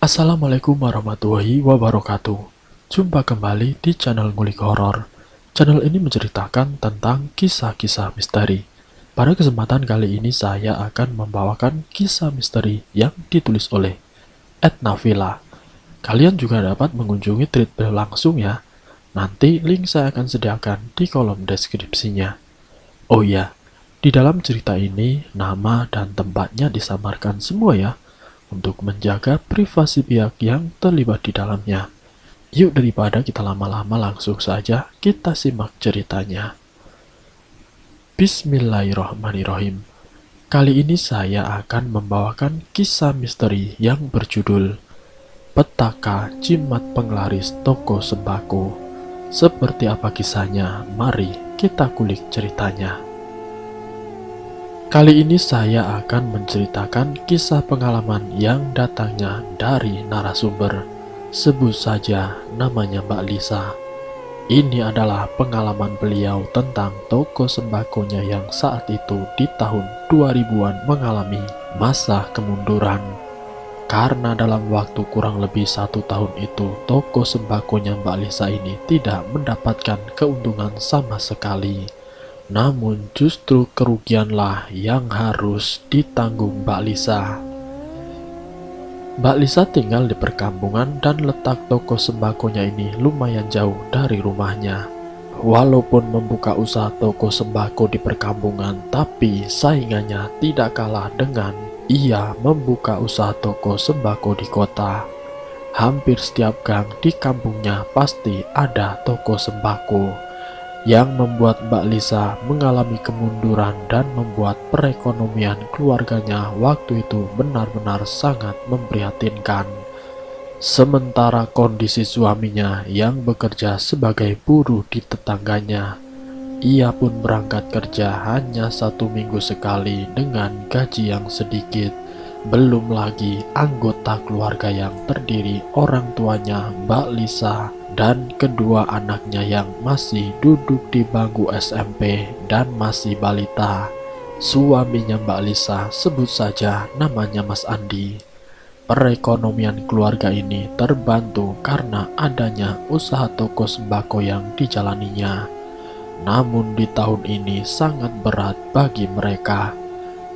Assalamualaikum warahmatullahi wabarakatuh. Jumpa kembali di channel Ngulik Horor. Channel ini menceritakan tentang kisah-kisah misteri. Pada kesempatan kali ini saya akan membawakan kisah misteri yang ditulis oleh Etnavila. Kalian juga dapat mengunjungi tweet beliau langsung ya. Nanti link saya akan sediakan di kolom deskripsinya. Oh iya, di dalam cerita ini nama dan tempatnya disamarkan semua ya, untuk menjaga privasi pihak yang terlibat di dalamnya. Yuk daripada kita lama-lama langsung saja kita simak ceritanya. Bismillahirrahmanirrahim. Kali ini saya akan membawakan kisah misteri yang berjudul Petaka Jimat Penglaris Toko Sembako. Seperti apa kisahnya? Mari kita kulik ceritanya. Kali ini saya akan menceritakan kisah pengalaman yang datangnya dari narasumber. Sebut saja namanya Mbak Lisa. Ini adalah pengalaman beliau tentang toko sembakonya yang saat itu di tahun 2000-an mengalami masa kemunduran. Karena dalam waktu kurang lebih 1 tahun itu, toko sembakonya Mbak Lisa ini tidak mendapatkan keuntungan sama sekali. Namun justru kerugianlah yang harus ditanggung Mbak Lisa. Mbak Lisa tinggal di perkampungan dan letak toko sembakonya ini lumayan jauh dari rumahnya. Walaupun membuka usaha toko sembako di perkampungan, tapi saingannya tidak kalah dengan ia membuka usaha toko sembako di kota. Hampir setiap gang di kampungnya pasti ada toko sembako, yang membuat Mbak Lisa mengalami kemunduran dan membuat perekonomian keluarganya waktu itu benar-benar sangat memprihatinkan. Sementara kondisi suaminya yang bekerja sebagai buruh di tetangganya, ia pun berangkat kerja hanya 1 minggu sekali dengan gaji yang sedikit. Belum lagi anggota keluarga yang terdiri orang tuanya Mbak Lisa dan kedua anaknya yang masih duduk di bangku SMP dan masih balita. Suaminya Mbak Lisa, sebut saja namanya Mas Andi. Perekonomian keluarga ini terbantu karena adanya usaha toko sembako yang dijalaninya. Namun di tahun ini sangat berat bagi mereka.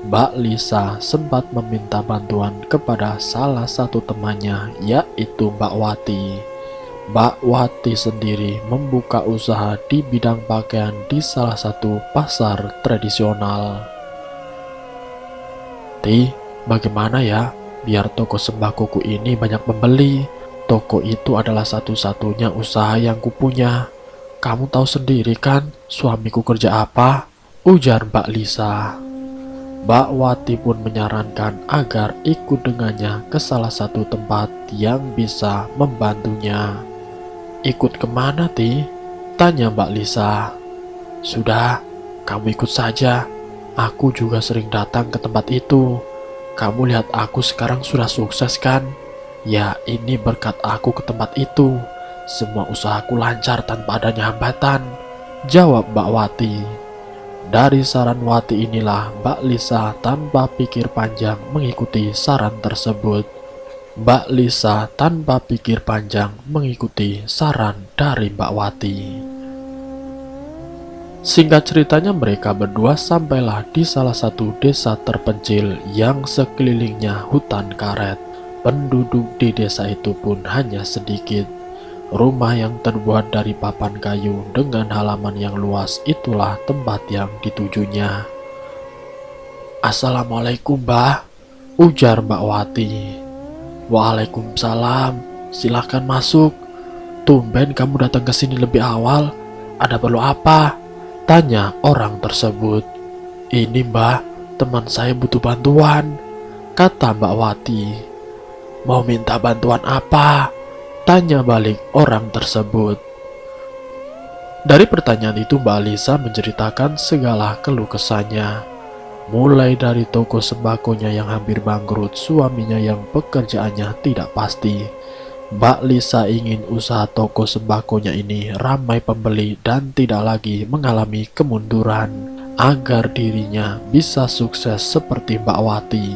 Mbak Lisa sempat meminta bantuan kepada salah satu temannya, yaitu Mbak Wati. Mbak Wati sendiri membuka usaha di bidang pakaian di salah satu pasar tradisional. Bagaimana ya biar toko sembakoku ini banyak pembeli? Toko itu adalah satu-satunya usaha yang kupunya. Kamu tahu sendiri kan suamiku kerja apa? Ujar Mbak Lisa. Mbak Wati pun menyarankan agar ikut dengannya ke salah satu tempat yang bisa membantunya. Ikut kemana, Ti? Tanya Mbak Lisa. Sudah, kamu ikut saja. Aku juga sering datang ke tempat itu. Kamu lihat aku sekarang sudah sukses kan? Ya, ini berkat aku ke tempat itu. Semua usahaku lancar tanpa adanya hambatan, jawab Mbak Wati. Dari saran Wati inilah Mbak Lisa tanpa pikir panjang mengikuti saran tersebut. Mbak Lisa tanpa pikir panjang mengikuti saran dari Mbak Wati. Singkat ceritanya mereka berdua sampailah di salah satu desa terpencil yang sekelilingnya hutan karet. Penduduk di desa itu pun hanya sedikit. Rumah yang terbuat dari papan kayu dengan halaman yang luas itulah tempat yang ditujunya. Assalamualaikum, Mbah, ujar Mbak Wati. Waalaikumsalam, silahkan masuk. Tumben kamu datang ke sini lebih awal. Ada perlu apa? Tanya orang tersebut. Ini Mbah, teman saya butuh bantuan, kata Mbak Wati. Mau minta bantuan apa? Tanya balik orang tersebut. Dari pertanyaan itu Mbak Lisa menceritakan segala keluh kesahnya. Mulai dari toko sembakonya yang hampir bangkrut, suaminya yang pekerjaannya tidak pasti. Mbak Lisa ingin usaha toko sembakonya ini ramai pembeli dan tidak lagi mengalami kemunduran, agar dirinya bisa sukses seperti Mbak Wati.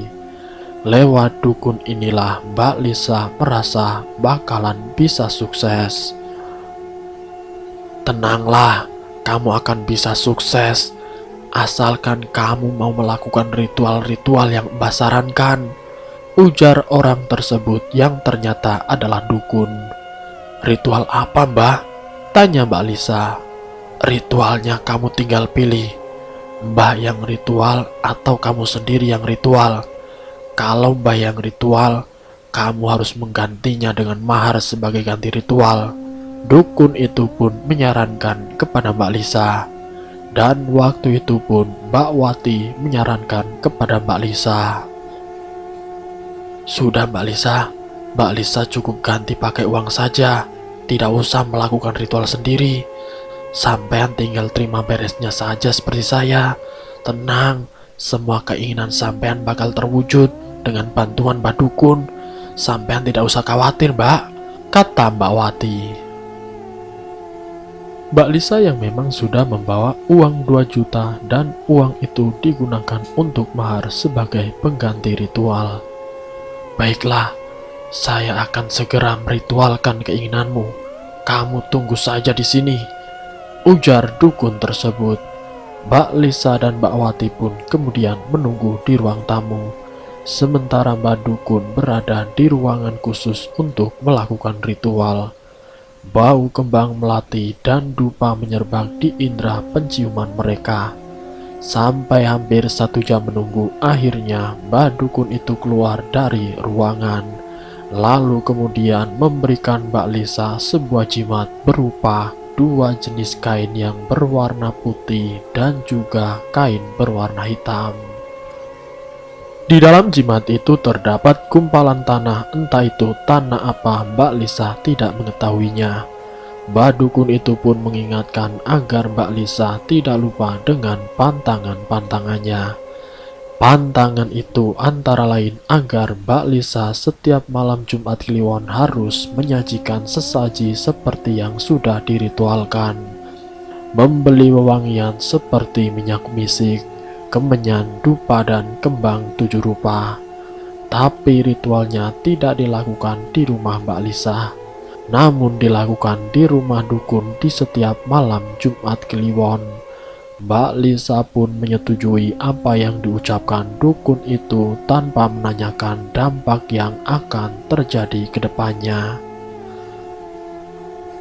Lewat dukun inilah Mbak Lisa merasa bakalan bisa sukses. Tenanglah, kamu akan bisa sukses. Asalkan kamu mau melakukan ritual-ritual yang Mbak sarankan, ujar orang tersebut yang ternyata adalah dukun. Ritual apa, Mbak? Tanya Mbak Lisa. Ritualnya kamu tinggal pilih, Mbak yang ritual atau kamu sendiri yang ritual. Kalau Mbak yang ritual, kamu harus menggantinya dengan mahar sebagai ganti ritual. Dukun itu pun menyarankan kepada Mbak Lisa. Dan waktu itu pun Mbak Wati menyarankan kepada Mbak Lisa. Sudah Mbak Lisa cukup ganti pakai uang saja. Tidak usah melakukan ritual sendiri. Sampean tinggal terima beresnya saja seperti saya. Tenang, semua keinginan sampean bakal terwujud dengan bantuan Mbak Dukun. Sampean tidak usah khawatir, Mbak, kata Mbak Wati. Mbak Lisa yang memang sudah membawa uang 2 juta dan uang itu digunakan untuk mahar sebagai pengganti ritual. Baiklah, saya akan segera meritualkan keinginanmu. Kamu tunggu saja di sini, ujar dukun tersebut. Mbak Lisa dan Mbak Wati pun kemudian menunggu di ruang tamu. Sementara Mbak Dukun berada di ruangan khusus untuk melakukan ritual. Bau kembang melati dan dupa menyerbak di indera penciuman mereka. Sampai hampir 1 jam menunggu, akhirnya Mbak Dukun itu keluar dari ruangan. Lalu kemudian memberikan Mbak Lisa sebuah jimat berupa 2 jenis kain yang berwarna putih dan juga kain berwarna hitam. Di dalam jimat itu terdapat gumpalan tanah, entah itu tanah apa Mbak Lisa tidak mengetahuinya. Mbak Dukun itu pun mengingatkan agar Mbak Lisa tidak lupa dengan pantangan-pantangannya. Pantangan itu antara lain agar Mbak Lisa setiap malam Jumat Kliwon harus menyajikan sesaji seperti yang sudah diritualkan. Membeli wewangian seperti minyak misik, kemenyan, dupa, dan kembang 7 rupa. Tapi ritualnya tidak dilakukan di rumah Mbak Lisa, namun dilakukan di rumah dukun di setiap malam Jumat Kliwon. Mbak Lisa pun menyetujui apa yang diucapkan dukun itu tanpa menanyakan dampak yang akan terjadi ke depannya.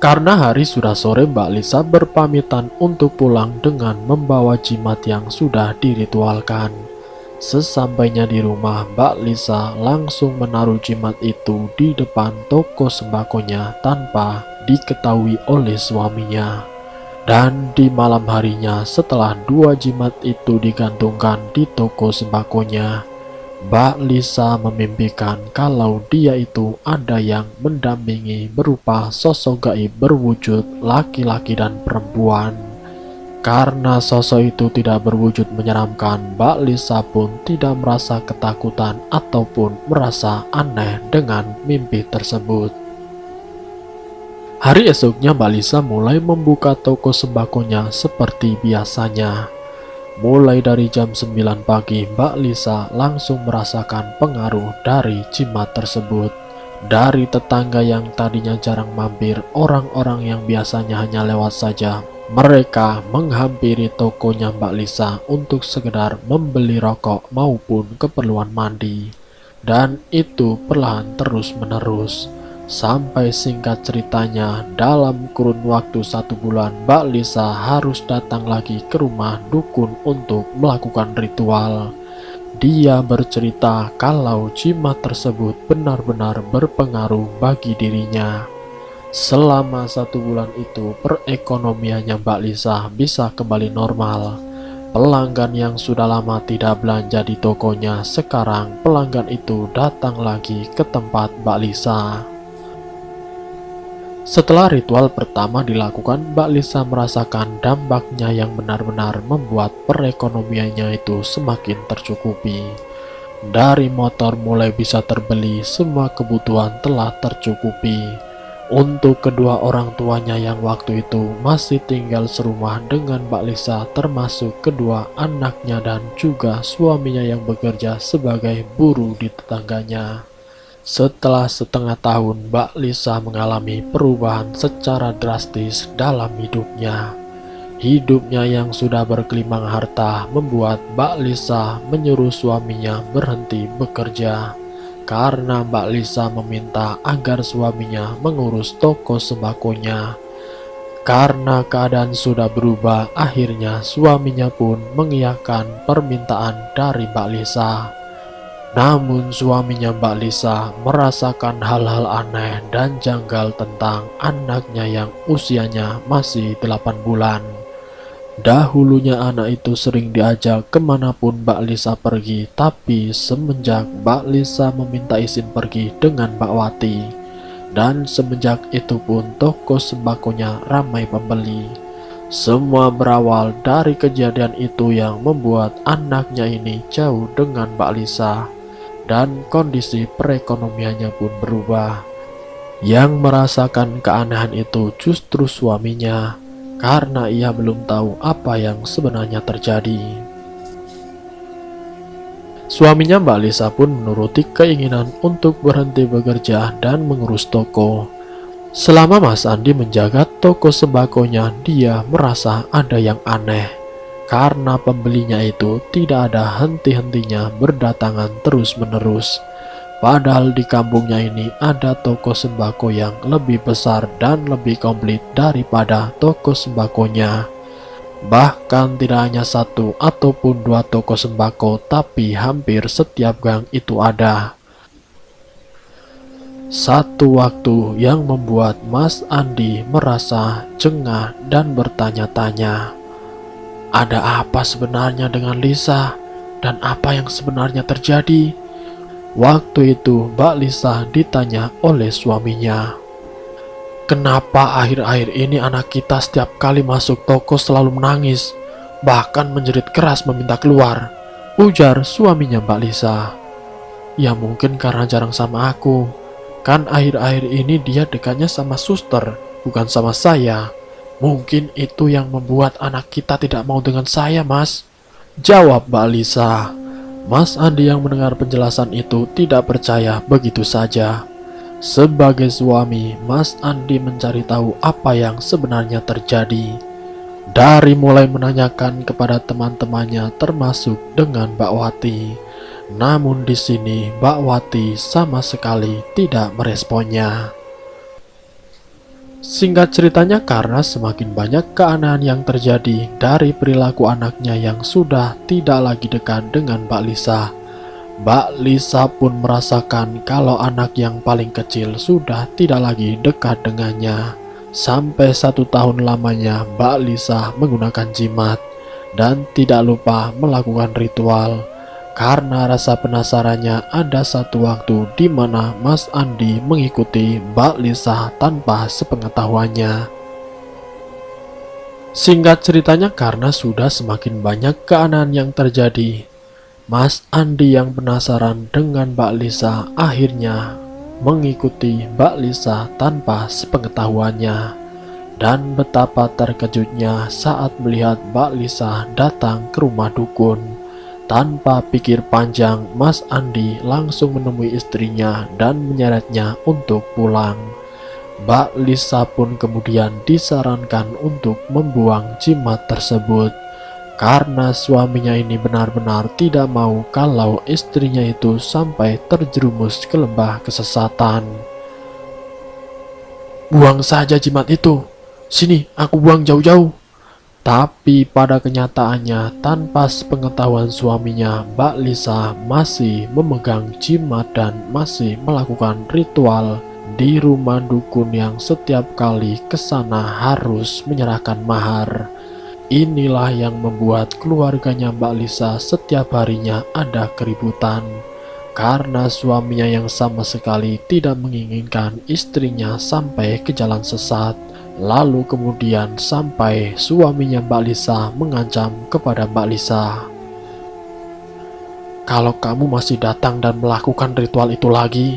Karena hari sudah sore, Mbak Lisa berpamitan untuk pulang dengan membawa jimat yang sudah diritualkan. Sesampainya di rumah, Mbak Lisa langsung menaruh jimat itu di depan toko sembakonya tanpa diketahui oleh suaminya. Dan di malam harinya, setelah 2 jimat itu digantungkan di toko sembakonya, Mbak Lisa memimpikan kalau dia itu ada yang mendampingi berupa sosok gaib berwujud laki-laki dan perempuan. Karena sosok itu tidak berwujud menyeramkan, Mbak Lisa pun tidak merasa ketakutan ataupun merasa aneh dengan mimpi tersebut. Hari esoknya Mbak Lisa mulai membuka toko sembakonya seperti biasanya. Mulai dari jam 9 pagi, Mbak Lisa langsung merasakan pengaruh dari jimat tersebut. Dari tetangga yang tadinya jarang mampir, orang-orang yang biasanya hanya lewat saja, mereka menghampiri tokonya Mbak Lisa untuk sekedar membeli rokok maupun keperluan mandi. Dan itu perlahan terus-menerus. Sampai singkat ceritanya, dalam kurun waktu 1 bulan, Mbak Lisa harus datang lagi ke rumah dukun untuk melakukan ritual. Dia bercerita kalau jimat tersebut benar-benar berpengaruh bagi dirinya. Selama 1 bulan itu, perekonomiannya Mbak Lisa bisa kembali normal. Pelanggan yang sudah lama tidak belanja di tokonya, sekarang pelanggan itu datang lagi ke tempat Mbak Lisa. Setelah ritual pertama dilakukan, Mbak Lisa merasakan dampaknya yang benar-benar membuat perekonomiannya itu semakin tercukupi. Dari motor mulai bisa terbeli, semua kebutuhan telah tercukupi. Untuk kedua orang tuanya yang waktu itu masih tinggal serumah dengan Mbak Lisa, termasuk kedua anaknya dan juga suaminya yang bekerja sebagai buruh di tetangganya. Setelah setengah tahun, Mbak Lisa mengalami perubahan secara drastis dalam hidupnya. Hidupnya yang sudah bergelimang harta membuat Mbak Lisa menyuruh suaminya berhenti bekerja. Karena Mbak Lisa meminta agar suaminya mengurus toko sembakonya. Karena keadaan sudah berubah, akhirnya suaminya pun mengiyakan permintaan dari Mbak Lisa. Namun suaminya Mbak Lisa merasakan hal-hal aneh dan janggal tentang anaknya yang usianya masih 8 bulan. Dahulunya anak itu sering diajak kemanapun Mbak Lisa pergi, tapi semenjak Mbak Lisa meminta izin pergi dengan Mbak Wati, dan semenjak itu pun toko sembakonya ramai pembeli. Semua berawal dari kejadian itu yang membuat anaknya ini jauh dengan Mbak Lisa, dan kondisi perekonomiannya pun berubah. Yang merasakan keanehan itu justru suaminya, karena ia belum tahu apa yang sebenarnya terjadi. Suaminya Mbak Lisa pun menuruti keinginan untuk berhenti bekerja dan mengurus toko. Selama Mas Andi menjaga toko sembakonya, dia merasa ada yang aneh, karena pembelinya itu tidak ada henti-hentinya berdatangan terus-menerus. Padahal di kampungnya ini ada toko sembako yang lebih besar dan lebih komplit daripada toko sembakonya. Bahkan tidak hanya satu ataupun dua toko sembako, tapi hampir setiap gang itu ada. Satu waktu yang membuat Mas Andi merasa jengah dan bertanya-tanya, ada apa sebenarnya dengan Lisa dan apa yang sebenarnya terjadi? Waktu itu Mbak Lisa ditanya oleh suaminya, kenapa akhir-akhir ini anak kita setiap kali masuk toko selalu menangis, bahkan menjerit keras meminta keluar? Ujar suaminya Mbak Lisa. Ya mungkin karena jarang sama aku. Kan akhir-akhir ini dia dekatnya sama suster, bukan sama saya. Mungkin itu yang membuat anak kita tidak mau dengan saya, Mas. Jawab Mbak Lisa. Mas Andi yang mendengar penjelasan itu tidak percaya begitu saja. Sebagai suami, Mas Andi mencari tahu apa yang sebenarnya terjadi. Dari mulai menanyakan kepada teman-temannya termasuk dengan Mbak Wati. Namun di sini Mbak Wati sama sekali tidak meresponnya. Singkat ceritanya, karena semakin banyak keanehan yang terjadi dari perilaku anaknya yang sudah tidak lagi dekat dengan Mbak Lisa pun merasakan kalau anak yang paling kecil sudah tidak lagi dekat dengannya. Sampai 1 tahun lamanya Mbak Lisa menggunakan jimat dan tidak lupa melakukan ritual. Karena rasa penasarannya, ada satu waktu di mana Mas Andi mengikuti Mbak Lisa tanpa sepengetahuannya. Singkat ceritanya, karena sudah semakin banyak keanehan yang terjadi, Mas Andi yang penasaran dengan Mbak Lisa akhirnya mengikuti Mbak Lisa tanpa sepengetahuannya. Dan betapa terkejutnya saat melihat Mbak Lisa datang ke rumah dukun. Tanpa pikir panjang, Mas Andi langsung menemui istrinya dan menyeretnya untuk pulang. Mbak Lisa pun kemudian disarankan untuk membuang jimat tersebut, karena suaminya ini benar-benar tidak mau kalau istrinya itu sampai terjerumus ke lembah kesesatan. Buang saja jimat itu, sini aku buang jauh-jauh. Tapi pada kenyataannya, tanpa sepengetahuan suaminya, Mbak Lisa masih memegang jimat dan masih melakukan ritual di rumah dukun yang setiap kali ke sana harus menyerahkan mahar. Inilah yang membuat keluarganya Mbak Lisa setiap harinya ada keributan, karena suaminya yang sama sekali tidak menginginkan istrinya sampai ke jalan sesat. Lalu kemudian sampai suaminya Mbak Lisa mengancam kepada Mbak Lisa, kalau kamu masih datang dan melakukan ritual itu lagi,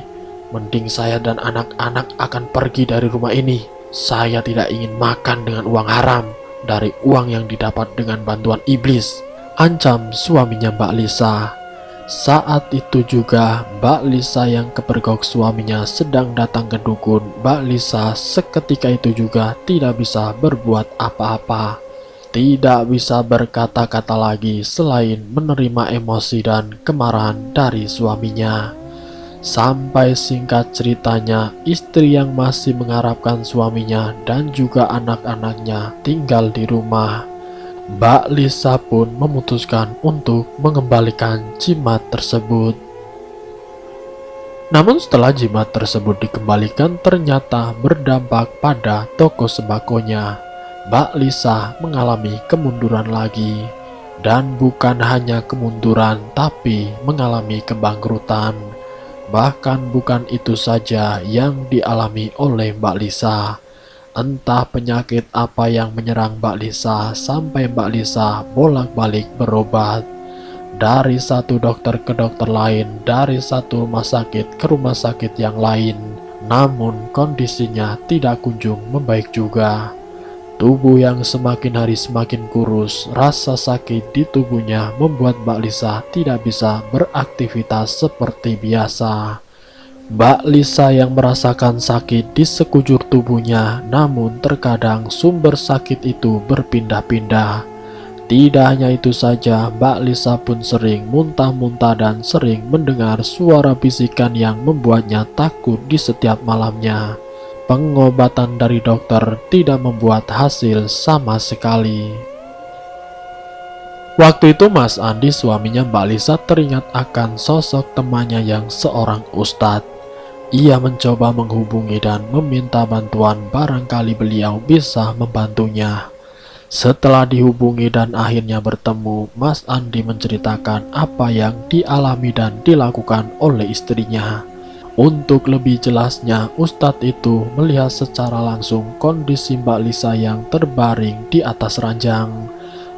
Mending saya dan anak-anak akan pergi dari rumah ini. Saya tidak ingin makan dengan uang haram dari uang yang didapat dengan bantuan iblis, ancam suaminya Mbak Lisa. Saat itu juga Mbak Lisa yang kepergok suaminya sedang datang ke dukun. Mbak Lisa seketika itu juga tidak bisa berbuat apa-apa, tidak bisa berkata-kata lagi selain menerima emosi dan kemarahan dari suaminya. Sampai singkat ceritanya, istri yang masih mengharapkan suaminya dan juga anak-anaknya tinggal di rumah, Mbak Lisa pun memutuskan untuk mengembalikan jimat tersebut. Namun setelah jimat tersebut dikembalikan, ternyata berdampak pada toko sembakonya. Mbak Lisa mengalami kemunduran lagi. Dan bukan hanya kemunduran, tapi mengalami kebangkrutan. Bahkan bukan itu saja yang dialami oleh Mbak Lisa. Entah penyakit apa yang menyerang Mbak Lisa sampai Mbak Lisa bolak-balik berobat. Dari satu dokter ke dokter lain, dari satu rumah sakit ke rumah sakit yang lain. Namun kondisinya tidak kunjung membaik juga. Tubuh yang semakin hari semakin kurus, rasa sakit di tubuhnya membuat Mbak Lisa tidak bisa beraktivitas seperti biasa. Mbak Lisa yang merasakan sakit di sekujur tubuhnya, namun terkadang sumber sakit itu berpindah-pindah. Tidak hanya itu saja, Mbak Lisa pun sering muntah-muntah dan sering mendengar suara bisikan yang membuatnya takut di setiap malamnya. Pengobatan dari dokter tidak membuat hasil sama sekali. Waktu itu Mas Andi, suaminya Mbak Lisa, teringat akan sosok temannya yang seorang ustadz. Ia mencoba menghubungi dan meminta bantuan, barangkali beliau bisa membantunya. Setelah dihubungi dan akhirnya bertemu, Mas Andi menceritakan apa yang dialami dan dilakukan oleh istrinya. Untuk lebih jelasnya, ustadz itu melihat secara langsung kondisi Mbak Lisa yang terbaring di atas ranjang.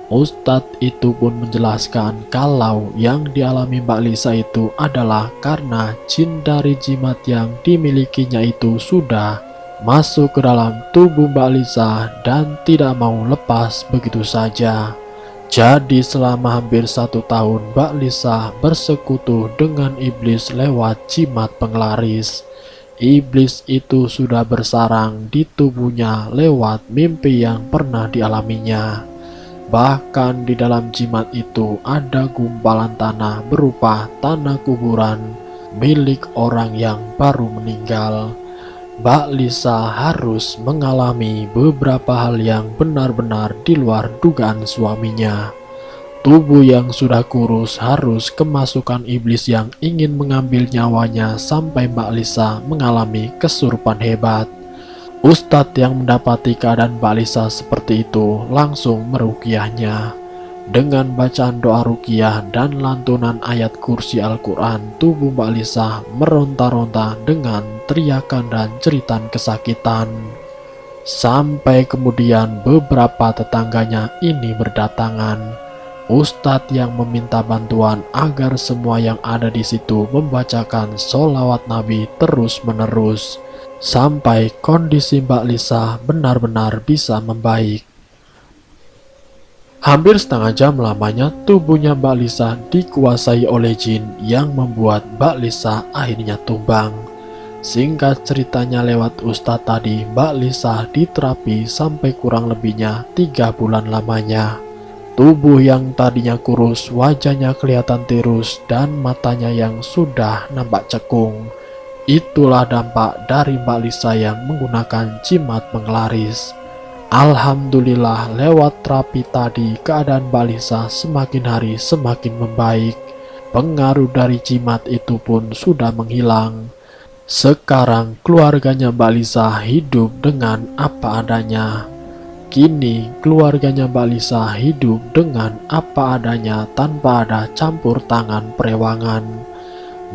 Ustadz itu pun menjelaskan kalau yang dialami Mbak Lisa itu adalah karena jin dari jimat yang dimilikinya itu sudah masuk ke dalam tubuh Mbak Lisa dan tidak mau lepas begitu saja. Jadi selama hampir 1 tahun Mbak Lisa bersekutu dengan iblis lewat jimat penglaris. Iblis itu sudah bersarang di tubuhnya lewat mimpi yang pernah dialaminya. Bahkan di dalam jimat itu ada gumpalan tanah berupa tanah kuburan milik orang yang baru meninggal. Mbak Lisa harus mengalami beberapa hal yang benar-benar di luar dugaan suaminya. Tubuh yang sudah kurus harus kemasukan iblis yang ingin mengambil nyawanya sampai Mbak Lisa mengalami kesurupan hebat. Ustadz yang mendapati keadaan Mbak Lisa seperti itu langsung meruqyahnya. Dengan bacaan doa ruqyah dan lantunan ayat kursi Al-Quran, tubuh Mbak Lisa meronta-ronta dengan teriakan dan jeritan kesakitan. Sampai kemudian beberapa tetangganya ini berdatangan. Ustadz yang meminta bantuan agar semua yang ada di situ membacakan sholawat Nabi terus-menerus, sampai kondisi Mbak Lisa benar-benar bisa membaik. Hampir setengah jam lamanya tubuhnya Mbak Lisa dikuasai oleh jin yang membuat Mbak Lisa akhirnya tumbang. Singkat ceritanya, lewat ustadz tadi Mbak Lisa diterapi sampai kurang lebihnya 3 bulan lamanya. Tubuh yang tadinya kurus, wajahnya kelihatan tirus dan matanya yang sudah nampak cekung. Itulah dampak dari Mbak Lisa yang menggunakan jimat penglaris. Alhamdulillah, lewat terapi tadi keadaan Mbak Lisa semakin hari semakin membaik. Pengaruh dari jimat itu pun sudah menghilang. Sekarang keluarganya Mbak Lisa hidup dengan apa adanya. Kini keluarganya Mbak Lisa hidup dengan apa adanya tanpa ada campur tangan perewangan.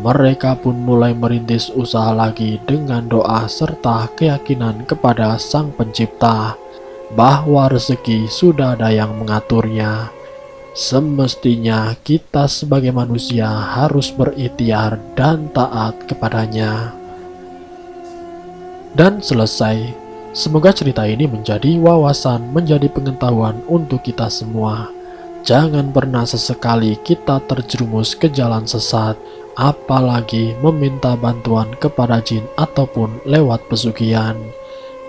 Mereka pun mulai merintis usaha lagi dengan doa serta keyakinan kepada Sang Pencipta bahwa rezeki sudah ada yang mengaturnya. Semestinya kita sebagai manusia harus berikhtiar dan taat kepadanya. dan selesai. Semoga cerita ini menjadi wawasan, menjadi pengetahuan untuk kita semua. Jangan pernah sesekali kita terjerumus ke jalan sesat, apalagi meminta bantuan kepada jin ataupun lewat pesugihan.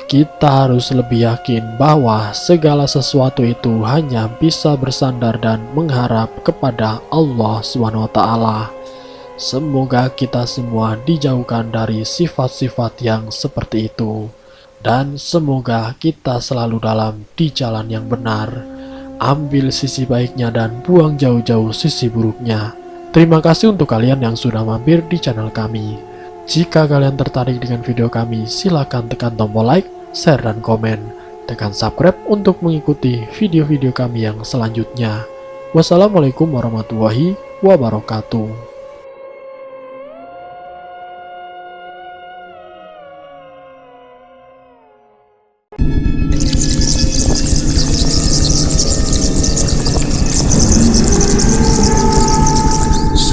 Kita harus lebih yakin bahwa segala sesuatu itu hanya bisa bersandar dan mengharap kepada Allah SWT. Semoga kita semua dijauhkan dari sifat-sifat yang seperti itu. Dan semoga kita selalu dalam di jalan yang benar. Ambil sisi baiknya dan buang jauh-jauh sisi buruknya. Terima kasih untuk kalian yang sudah mampir di channel kami. Jika kalian tertarik dengan video kami, silakan tekan tombol like, share, dan komen. Tekan subscribe untuk mengikuti video-video kami yang selanjutnya. Wassalamualaikum warahmatullahi wabarakatuh.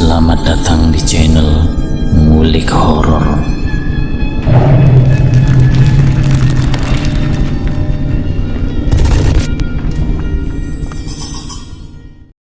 Selamat datang di channel Ngulik Horor.